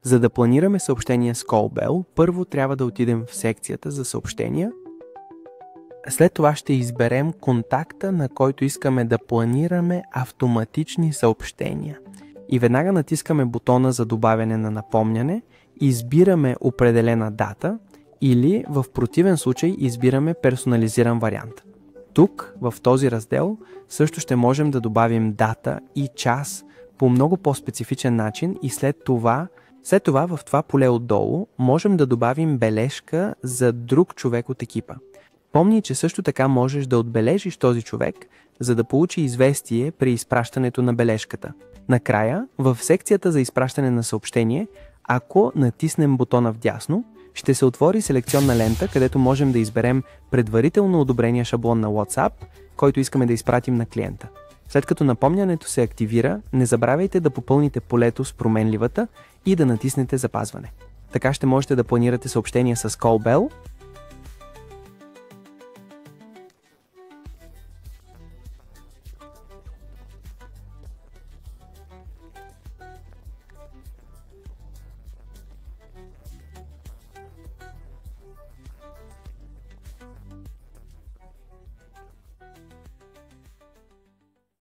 За да планираме съобщения с Callbell, първо трябва да отидем в секцията за съобщения. След това ще изберем контакта, на който искаме да планираме автоматични съобщения. И веднага натискаме бутона за добавяне на напомняне, избираме определена дата или в противен случай избираме персонализиран вариант. Тук, в този раздел, също ще можем да добавим дата и час по много по-специфичен начин и след това в това поле отдолу можем да добавим бележка за друг човек от екипа. Помни, че също така можеш да отбележиш този човек, за да получи известие при изпращането на бележката. Накрая, в секцията за изпращане на съобщение, ако натиснем бутона вдясно, ще се отвори селекционна лента, където можем да изберем предварително одобрения шаблон на WhatsApp, който искаме да изпратим на клиента. След като напомнянето се активира, не забравяйте да попълните полето с променливата и да натиснете запазване. Така ще можете да планирате съобщения с Callbell